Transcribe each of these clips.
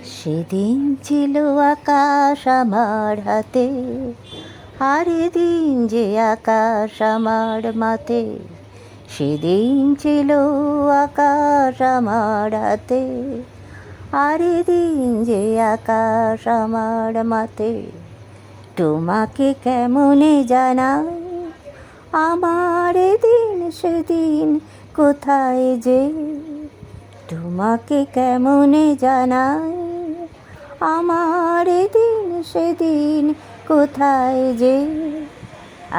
সেদিন ছিল আকাশ আমার হাতে, আর দিন যে আকাশ আমার মাথে। সেদিন ছিল আকাশ আমার হাতে, আর দিন যে আকাশ আমার মাথে। তোমাকে কেমনে জানাই আমার দিন সেদিন কোথায় যে। তোমাকে কেমনে জানাই আমার দিন সেদিন কোথায় যে।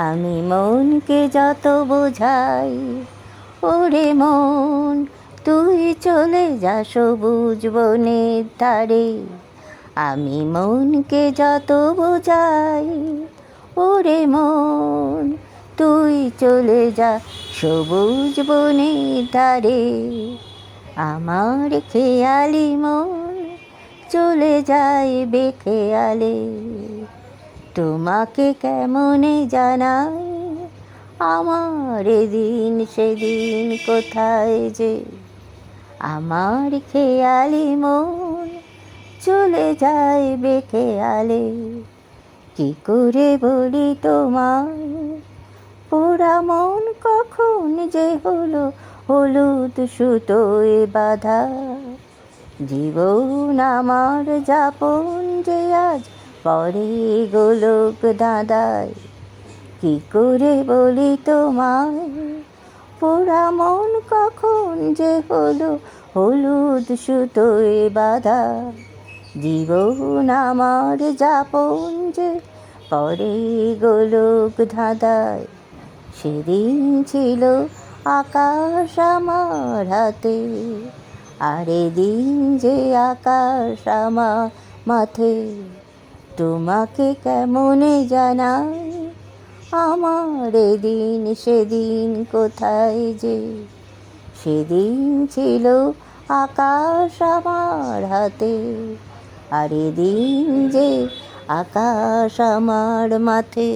আমি মনকে যত বোঝাই, ওরে মন তুই চলে যা সবুজ বনের ধারে। আমি মনকে যত বোঝাই, ওরে মন তুই চলে যা সবুজ বনের ধারে। আমার খেয়ালি মন চলে যায় বেখেয়ালে। তোমাকে কেমনে জানাই আমার দিন সেদিন কোথায় যে। আমার খেয়ালি মন চলে যায় বেখেয়ালে। কি করে বলি তোমায় পোড়া মন কখন যে হলো হলুদ সুতোয় বাঁধা। জীবন আমার যাপন যে আজ পরে গোলক দাদায়। কি করে বলি তোমায় পোড়া মন কখন যে হলো হলুদ সুতোয় বাঁধা। জীবন আমার যাপন যে পরে গোলক ধাঁধায়। সেদিন ছিল আকাশ আমার হাতে, আর দিন যে আকাশ আমার মাথে। তোমাকে কেমনে জানাই আমার দিন সেদিন কোথায় যে। সেদিন ছিল আকাশ আমার হাতে, আর দিন যে আকাশ আমার মাথে।